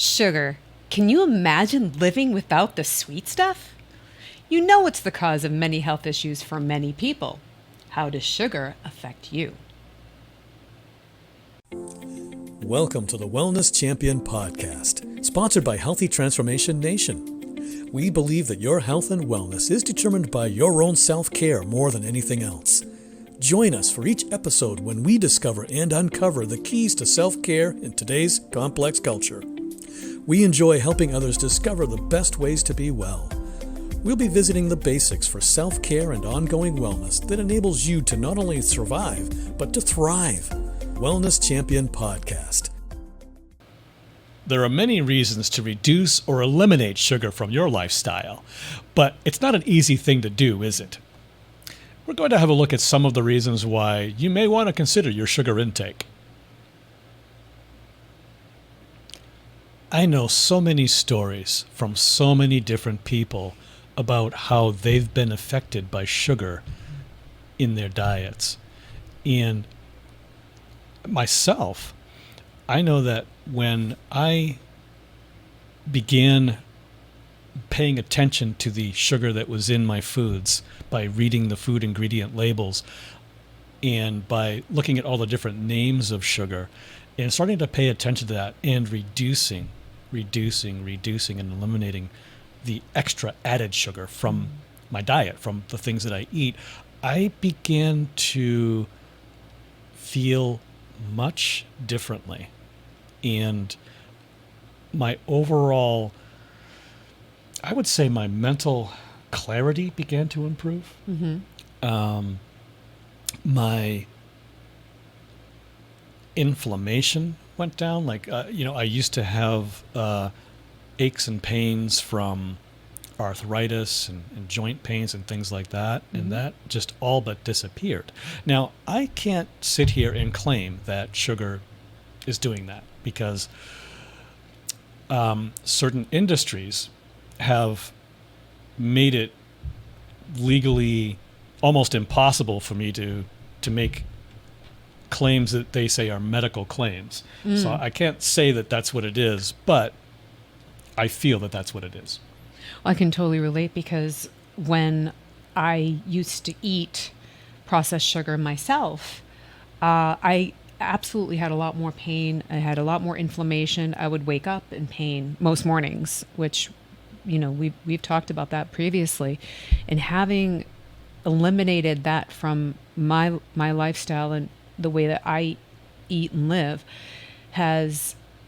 Sugar. Can you imagine living without the sweet stuff? You know it's the cause of many health issues for many people. How does sugar affect you? Welcome to the Wellness Champion Podcast, sponsored by Healthy Transformation Nation. We believe that your health and wellness is determined by your own self-care more than anything else. Join us for each episode when we discover and uncover the keys to self-care in today's complex culture. We enjoy helping others discover the best ways to be well. We'll be visiting the basics for self-care and ongoing wellness that enables you to not only survive, but to thrive. Wellness Champion Podcast. There are many reasons to reduce or eliminate sugar from your lifestyle, but it's not an easy thing to do, is it? We're going to have a look at some of the reasons why you may want to consider your sugar intake. I know so many stories from so many different people about how they've been affected by sugar in their diets. And myself, I know that when I began paying attention to the sugar that was in my foods by reading the food ingredient labels and by looking at all the different names of sugar and starting to pay attention to that and reducing and eliminating the extra added sugar from my diet, from the things that I eat, I began to feel much differently. And my overall, I would say my mental clarity began to improve. My inflammation went down. I used to have aches and pains from arthritis and joint pains and things like that, and that just all but disappeared. Now, I can't sit here and claim that sugar is doing that because certain industries have made it legally almost impossible for me to make claims that they say are medical claims. So I can't say that that's what it is, but I feel that that's what it is. I can totally relate because when I used to eat processed sugar myself, I absolutely had a lot more pain. I had a lot more inflammation. I would wake up in pain most mornings, which, we've talked about that previously. And having eliminated that from my lifestyle and the way that I eat and live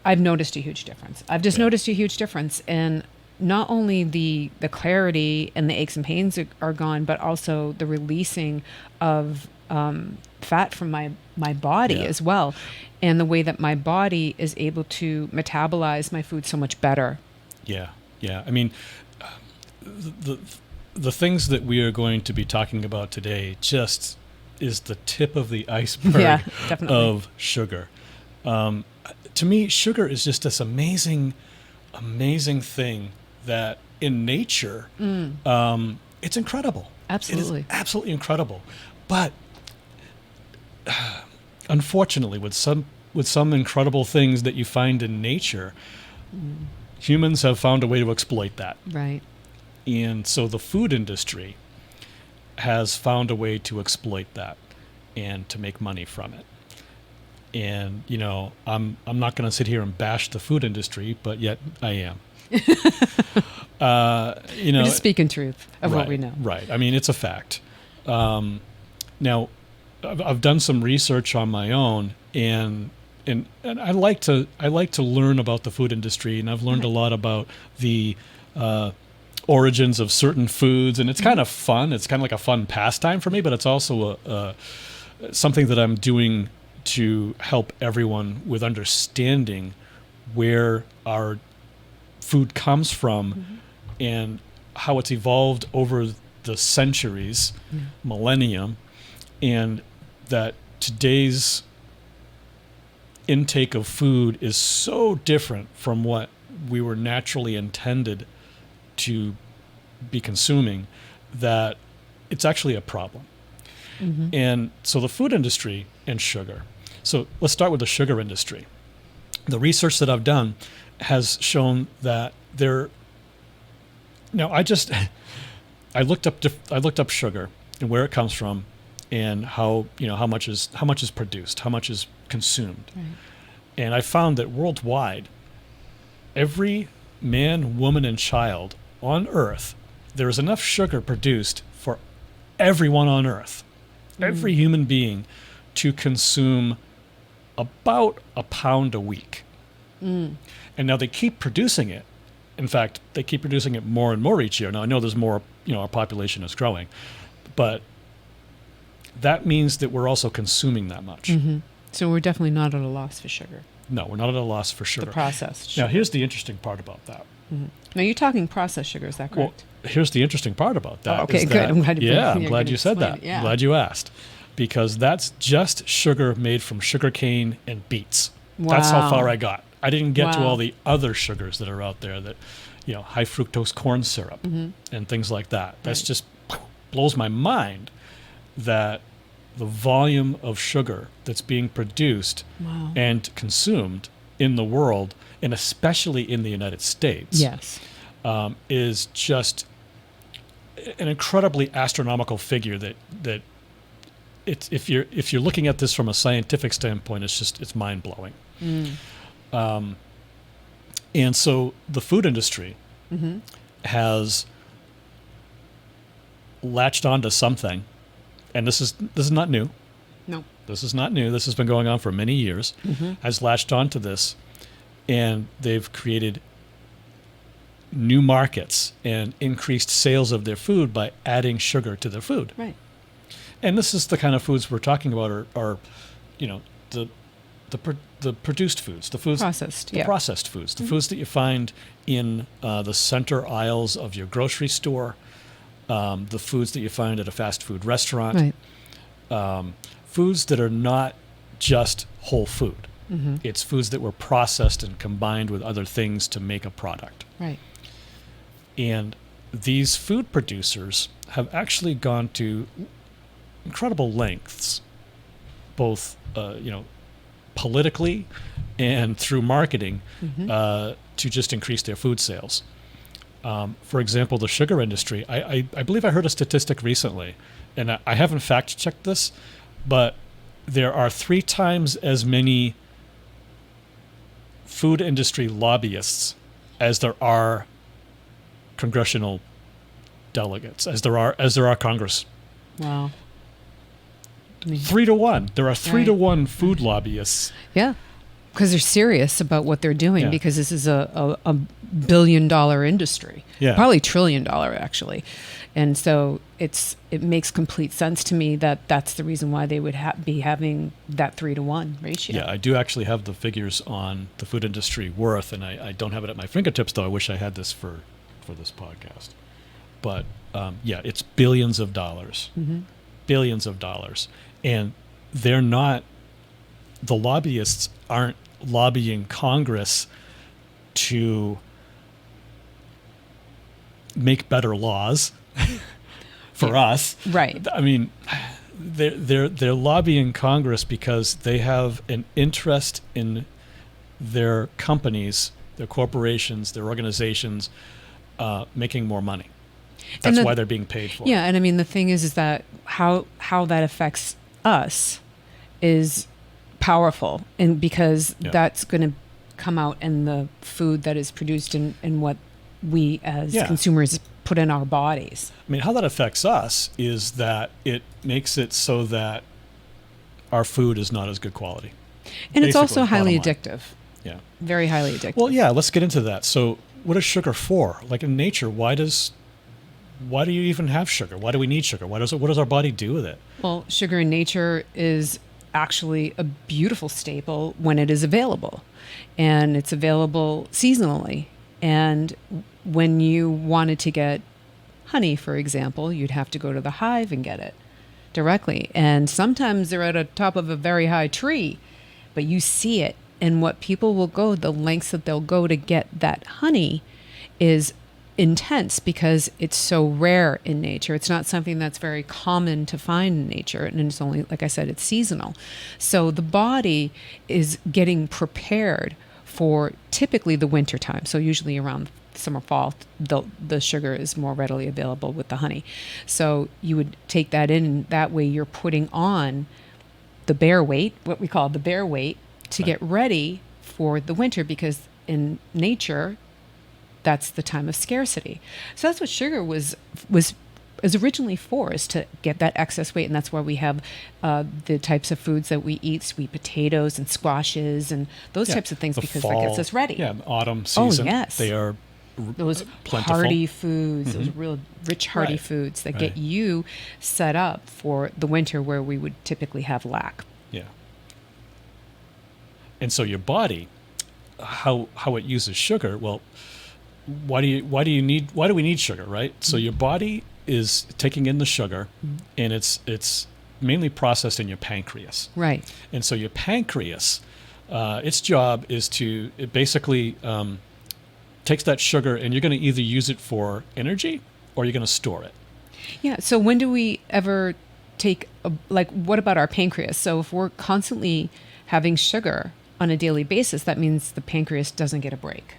I've noticed a huge difference. I've just noticed a huge difference. And not only the clarity and the aches and pains are gone, but also the releasing of fat from my body as well. And the way that my body is able to metabolize my food so much better. Yeah. I mean, the things that we are going to be talking about today just is the tip of the iceberg of sugar. To me, sugar is just this amazing thing that in nature, it's incredible. Absolutely. It is absolutely incredible. But unfortunately, with some incredible things that you find in nature, humans have found a way to exploit that. Right. And so the food industry has found a way to exploit that and to make money from it. And, I'm not going to sit here and bash the food industry, but yet I am. We're just speaking truth of what we know. Right. I mean, it's a fact. Now, I've done some research on my own, and I like to learn about the food industry, and I've learned a lot about the origins of certain foods, and it's kind of fun. It's kind of like a fun pastime for me, but it's also something that I'm doing to help everyone with understanding where our food comes from and how it's evolved over the centuries, millennium, and that today's intake of food is so different from what we were naturally intended to be consuming that it's actually a problem. And so the food industry and sugar. So let's start with the sugar industry. The research that I've done has shown that there. Now, I looked up sugar and where it comes from, and how much is produced, how much is consumed, Right. and I found that worldwide, every man, woman, and child on Earth, there is enough sugar produced for everyone on Earth, every human being, to consume about a pound a week. And now they keep producing it. In fact, they keep producing it more and more each year. Now, I know there's more, our population is growing, but that means that we're also consuming that much. So we're definitely not at a loss for sugar, No, we're not at a loss for sugar. the processed Now, sugar. here's the interesting part about that. Now, you're talking processed sugar, is that correct? Well, here's the interesting part about that. Oh, okay, is good. that- I'm glad you- I'm you're glad gonna you said explain that. it, yeah. I'm glad you asked. Because that's just sugar made from sugarcane and beets. That's how Wow. far I got. I didn't get to Wow. all the other sugars that are out there that, high fructose corn syrup and things like that. That's Right. just blows my mind that the volume of sugar that's being produced Wow. and consumed in the world, and especially in the United States, Yes. is just an incredibly astronomical figure that it's if you're looking at this from a scientific standpoint, it's mind blowing. And so the food industry has latched onto something, and this is not new. No. This is not new. This has been going on for many years. Has latched onto this, and they've created new markets and increased sales of their food by adding sugar to their food. Right. And this is the kind of foods we're talking about are the produced foods, the foods, Processed, the yeah. processed foods, the foods that you find in the center aisles of your grocery store, the foods that you find at a fast food restaurant, Right. foods that are not just whole food. It's foods that were processed and combined with other things to make a product. Right. And these food producers have actually gone to incredible lengths, both politically and through marketing, to just increase their food sales. For example, the sugar industry. I believe I heard a statistic recently, and I haven't fact checked this, but there are 3 times as many food industry lobbyists as there are congressional delegates, as there are Congress. Wow. 3 to 1. There are 3 to Right. 1 food lobbyists. Yeah. Because they're serious about what they're doing, Yeah. because this is a $1 billion industry. Yeah. Probably $1 trillion, actually. And so it makes complete sense to me that that's the reason why they would be having that 3 to 1 ratio. Yeah, I do actually have the figures on the food industry worth, and I don't have it at my fingertips, though. I wish I had this for this podcast. But it's billions of dollars. Billions of dollars. And they're not, the lobbyists aren't lobbying Congress to make better laws for us. Right. I mean, they're lobbying Congress because they have an interest in their companies, their corporations, their organizations making more money. That's why they're being paid for. Yeah, and I mean the thing is that how that affects us is powerful, and because that's going to come out in the food that is produced in what we as consumers put in our bodies. I mean, how that affects us is that it makes it so that our food is not as good quality. And it's also Basically, highly bottom line. addictive. Yeah. Very highly addictive. Well, yeah, let's get into that. So what is sugar for? Like in nature, why do you even have sugar? Why do we need sugar? What does our body do with it? Well, sugar in nature is actually a beautiful staple when it is available. And it's available seasonally. And when you wanted to get honey, for example, you'd have to go to the hive and get it directly. And sometimes they're at the top of a very high tree, but you see it. And what people will go, the lengths that they'll go to get that honey is intense because it's so rare in nature. It's not something that's very common to find in nature. And it's only, like I said, it's seasonal. So the body is getting prepared for typically the winter time. So usually around summer, fall, the sugar is more readily available with the honey. So you would take that in, and that way you're putting on the bear weight, what we call the bear weight, to get ready for the winter, because in nature, that's the time of scarcity. So that's what sugar was originally for, is to get that excess weight. And that's why we have the types of foods that we eat, sweet potatoes and squashes and those types of things, because that gets us ready. Yeah, autumn season. Oh, yes. They are those plentiful. hearty foods, those real rich hearty foods that get you set up for the winter, where we would typically have lack. Yeah. And so your body, how it uses sugar, well, why do we need sugar, right? So your body is taking in the sugar, and it's mainly processed in your pancreas. Right. And so your pancreas, its job is it basically takes that sugar, and you're going to either use it for energy or you're going to store it. Yeah. So when do we ever take, what about our pancreas? So if we're constantly having sugar on a daily basis, that means the pancreas doesn't get a break.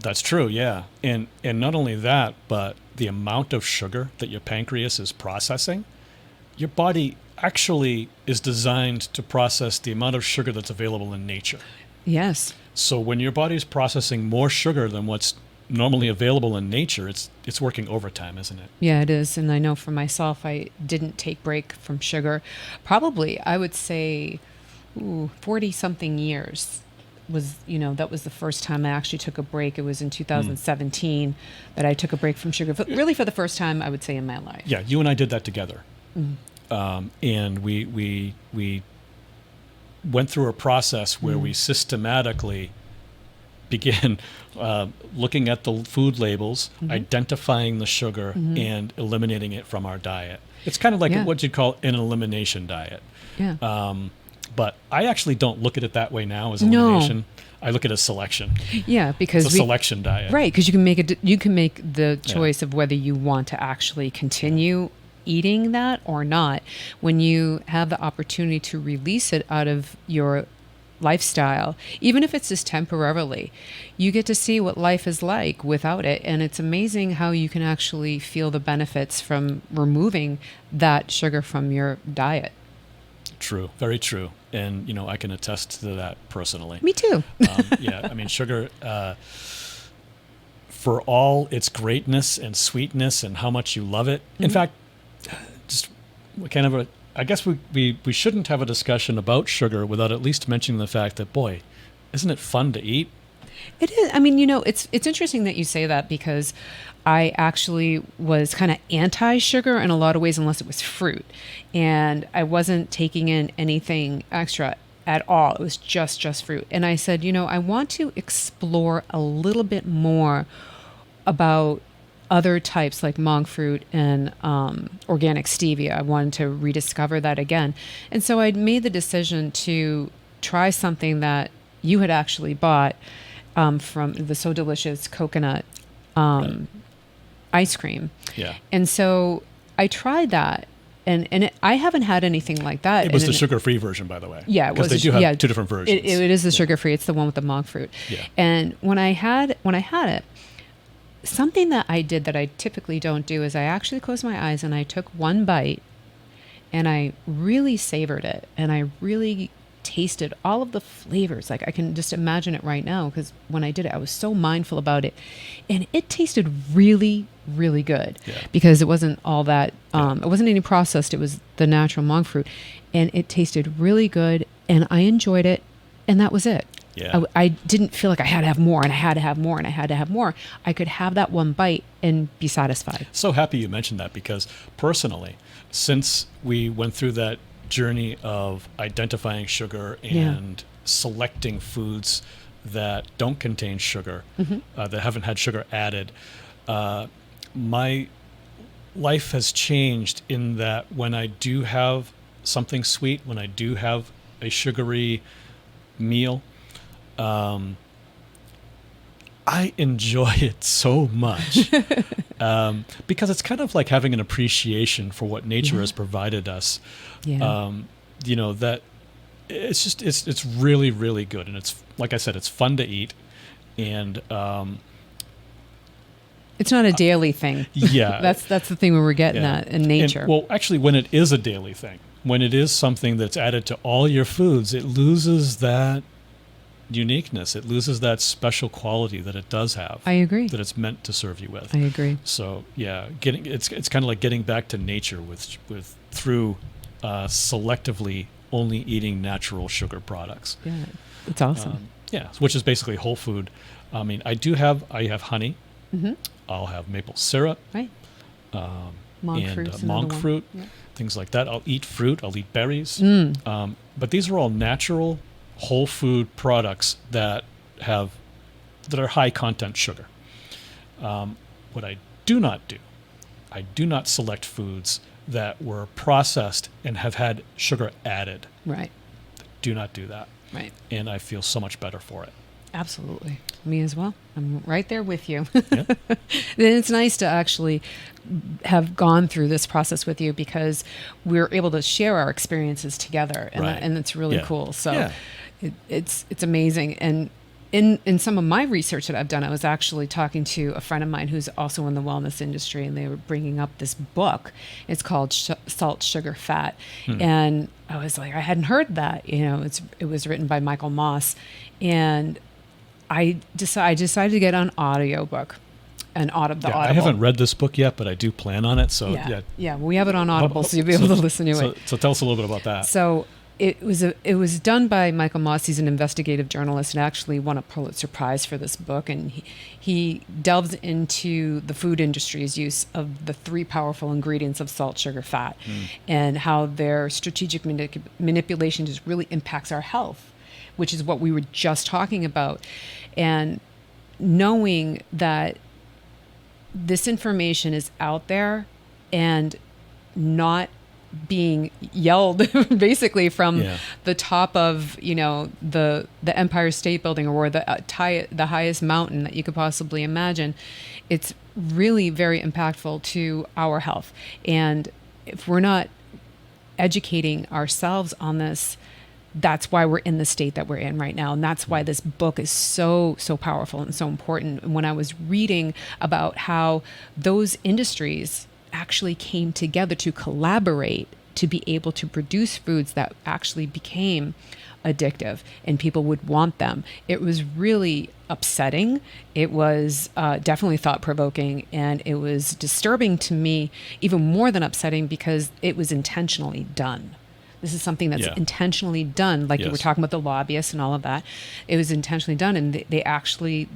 That's true, yeah. And not only that, but the amount of sugar that your pancreas is processing, your body actually is designed to process the amount of sugar that's available in nature. Yes. So when your body is processing more sugar than what's normally available in nature, it's working overtime, isn't it? Yeah, it is. And I know for myself, I didn't take break from sugar. Probably, I would say, 40-something years that was the first time I actually took a break. It was in 2017 that I took a break from sugar, really for the first time, I would say, in my life. Yeah, you and I did that together. And we went through a process where we systematically began looking at the food labels, identifying the sugar, and eliminating it from our diet. It's kind of like what you'd call an elimination diet. Yeah. But I actually don't look at it that way now as elimination. No. I look at it as selection. Yeah, because it's a selection diet. Right, because you can make the choice of whether you want to actually continue eating that or not. When you have the opportunity to release it out of your lifestyle, even if it's just temporarily, you get to see what life is like without it. And it's amazing how you can actually feel the benefits from removing that sugar from your diet. True, very true. And, I can attest to that personally. Me too. Yeah, I mean, sugar, for all its greatness and sweetness and how much you love it. In fact, just kind of I guess we shouldn't have a discussion about sugar without at least mentioning the fact that, boy, isn't it fun to eat? It is. I mean, it's interesting that you say that, because I actually was kind of anti-sugar in a lot of ways, unless it was fruit. And I wasn't taking in anything extra at all. It was just fruit. And I said, I want to explore a little bit more about other types like monk fruit and organic stevia. I wanted to rediscover that again. And so I made the decision to try something that you had actually bought from the So Delicious coconut ice cream. Yeah. And so I tried that. And I haven't had anything like that. It was the sugar-free version, by the way. Yeah, because they do have two different versions. It is the sugar-free. It's the one with the monk fruit. Yeah. And when I had it, something that I did that I typically don't do is I actually closed my eyes and I took one bite, and I really savored it, and I really tasted all of the flavors. Like, I can just imagine it right now, because when I did it, I was so mindful about it, and it tasted really, really good. Yeah. Because it wasn't all that, it wasn't any processed. It was the natural monk fruit, and it tasted really good, and I enjoyed it, and that was it. Yeah. I didn't feel like I had to have more, and I had to have more, and I had to have more. I could have that one bite and be satisfied. So happy you mentioned that, because personally, since we went through that journey of identifying sugar and selecting foods that don't contain sugar, that haven't had sugar added, my life has changed in that when I do have something sweet, when I do have a sugary meal, I enjoy it so much because it's kind of like having an appreciation for what nature has provided us. Yeah. That it's really, really good. And it's, like I said, it's fun to eat. And it's not a daily thing. yeah, that's the thing we were getting at in nature. And, well, actually, when it is a daily thing, when it is something that's added to all your foods, it loses that uniqueness. It loses that special quality that it does have. I agree. That it's meant to serve you with. I agree. So yeah, it's kind of like getting back to nature through selectively only eating natural sugar products. Yeah, it's awesome. Yeah, which is basically whole food. I mean, I have honey. Mm-hmm. I'll have maple syrup. Right. Monk fruit, yeah. things like that. I'll eat fruit. I'll eat berries. Mm. But these are all natural, whole food products that are high content sugar. What I do not do, I do not select foods that were processed and have had sugar added. Right. Do not do that. Right. And I feel so much better for it. Absolutely. Me as well. I'm right there with you. Yeah. It's nice to actually have gone through this process with you because we're able to share our experiences together, and Right. and it's really Yeah. cool. So Yeah. it's amazing. And in some of my research that I've done, I was actually talking to a friend of mine who's also in the wellness industry, and they were bringing up this book. It's called Salt, Sugar, Fat. And I was like, I hadn't heard that. It was written by Michael Moss. And I decided to get an audiobook. Audible. I haven't read this book yet, but I do plan on it. So yeah, we have it on Audible, so you'll be able to listen to it. So tell us a little bit about that. So it was done by Michael Moss. He's an investigative journalist and actually won a Pulitzer Prize for this book. And he delves into the food industry's use of the three powerful ingredients of salt, sugar, fat, and how their strategic manipulation just really impacts our health, which is what we were just talking about. And knowing that this information is out there and not being yelled basically from the top of the Empire State Building or the highest mountain that you could possibly imagine, it's really very impactful to our health. And if we're not educating ourselves on this, that's why we're in the state that we're in right now. And that's why this book is so powerful and so important. And when I was reading about how those industries actually came together to collaborate to be able to produce foods that actually became addictive and people would want them, it was really upsetting. It was definitely thought-provoking, and it was disturbing to me, even more than upsetting, because it was intentionally done. This is something that's intentionally done, like you were talking about the lobbyists and all of that. It was intentionally done, and they actually,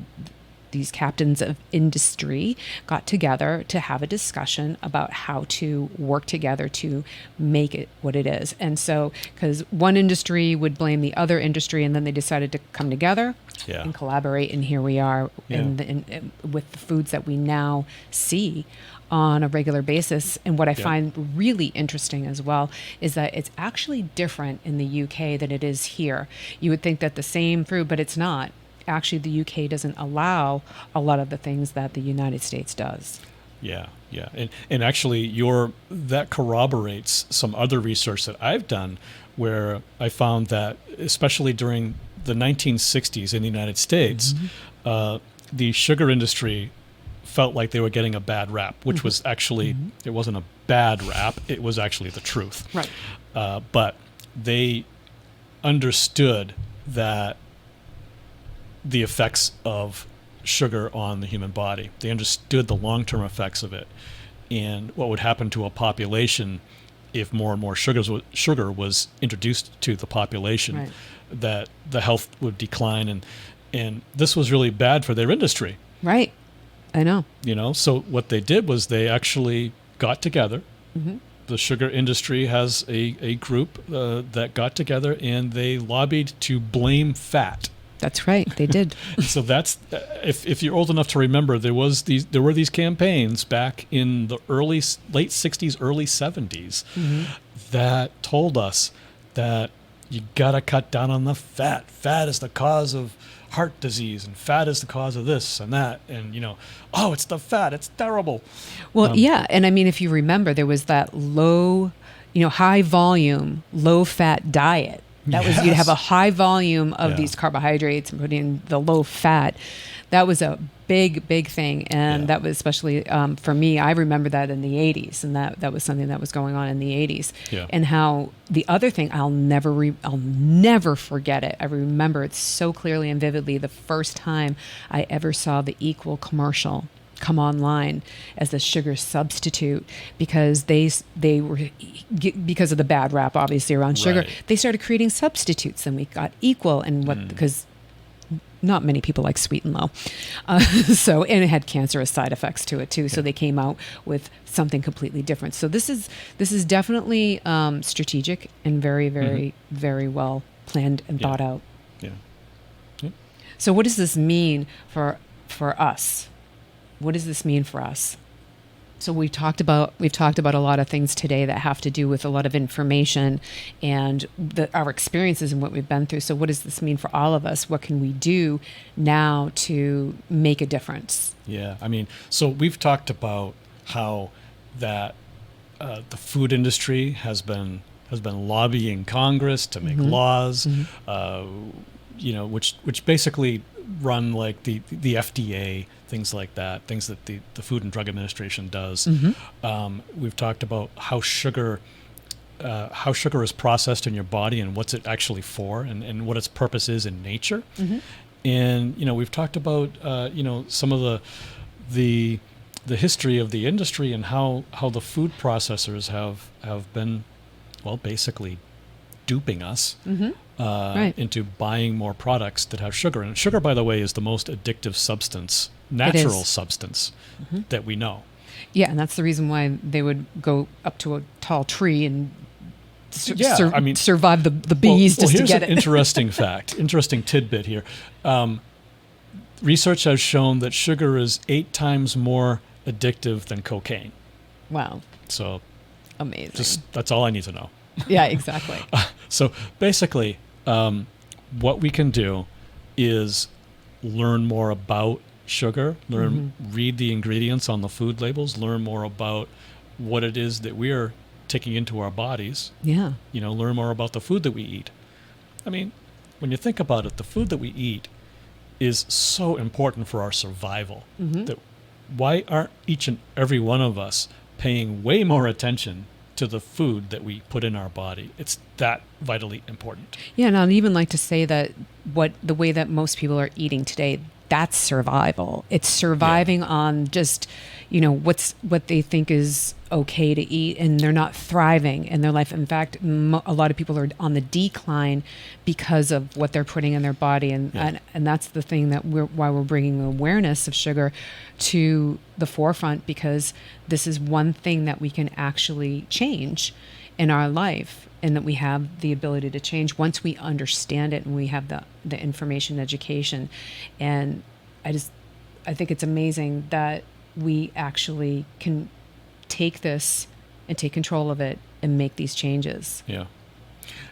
these captains of industry got together to have a discussion about how to work together to make it what it is. And so, because one industry would blame the other industry, and then they decided to come together and collaborate, and here we are with the foods that we now see on a regular basis. And what I find really interesting as well is that it's actually different in the UK than it is here. You would think that the same fruit, but it's not. Actually, the UK doesn't allow a lot of the things that the United States does. Yeah. And actually that corroborates some other research that I've done, where I found that especially during the 1960s in the United States, the sugar industry felt like they were getting a bad rap, which was actually, it wasn't a bad rap, it was actually the truth. Right. But they understood that the effects of sugar on the human body. They understood the long-term effects of it and what would happen to a population if more and more sugar was introduced to the population, that the health would decline. And this was really bad for their industry. Right. I know. So what they did was they actually got together. The sugar industry has a group that got together, and they lobbied to blame fat. That's right. They did. So that's, if you're old enough to remember, there were these campaigns back in the late 60s, early 70s that told us that you got to cut down on the fat. Fat is the cause of heart disease, and fat is the cause of this and that. And, it's the fat. It's terrible. Well, And I mean, if you remember, there was that low, high volume, low fat diet That was, you'd have a Yes. high volume of Yeah. these carbohydrates and put in the low fat. That was a big thing. And Yeah. that was especially for me, I remember that in the 80s. And that was something that was going on in the 80s. Yeah. And how the other thing, I'll never forget it. I remember it so clearly and vividly the first time I ever saw the Equal commercial come online as a sugar substitute, because they were, because of the bad rap obviously around sugar, Right. they started creating substitutes, and we got Equal, and what, because not many people like sweet and low, so, and it had cancerous side effects to it too, so they came out with something completely different. So this is definitely strategic and very well planned and Yeah. thought out. Yeah. Yep. So what does this mean for us? What does this mean for us? So we've talked about a lot of things today that have to do with a lot of information and our experiences and what we've been through. So what does this mean for all of us? What can we do now to make a difference? Yeah, I mean, so we've talked about how that the food industry has been lobbying Congress to make laws, which basically run like the FDA, things like that, things that the Food and Drug Administration does. We've talked about how sugar is processed in your body and what's it actually for, and what its purpose is in nature. And we've talked about some of the history of the industry and how the food processors have been, well, basically duping us Right. into buying more products that have sugar. And sugar, by the way, is the most addictive substance, natural substance that we know. Yeah, and that's the reason why they would go up to a tall tree and survive the bees just to here's get an it. interesting tidbit here. Research has shown that sugar is 8 times more addictive than cocaine. Wow, So amazing. that's all I need to know. Yeah, exactly. So basically, what we can do is learn more about sugar, read the ingredients on the food labels, learn more about what it is that we're taking into our bodies, Yeah. learn more about the food that we eat. I mean, when you think about it, the food that we eat is so important for our survival. That why aren't each and every one of us paying way more attention to the food that we put in our body? It's that vitally important. Yeah, and I'd even like to say that the way that most people are eating today, that's survival. It's surviving on just, what they think is okay to eat, and they're not thriving in their life. In fact, a lot of people are on the decline because of what they're putting in their body, and that's the thing that why we're bringing awareness of sugar to the forefront, because this is one thing that we can actually change in our life, and that we have the ability to change once we understand it and we have the information, education. And I think it's amazing that we actually can take this and take control of it and make these changes. Yeah.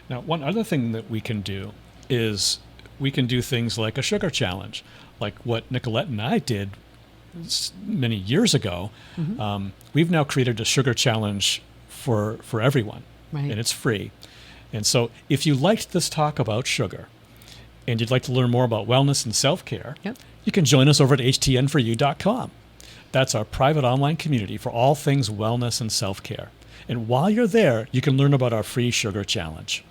Now, one other thing that we can do is we can do things like a sugar challenge, like what Nikilette and I did many years ago. We've now created a sugar challenge for everyone, Right. and it's free. And so if you liked this talk about sugar and you'd like to learn more about wellness and self-care, Yep. you can join us over at htnforyou.com. That's our private online community for all things wellness and self-care. And while you're there, you can learn about our free sugar challenge.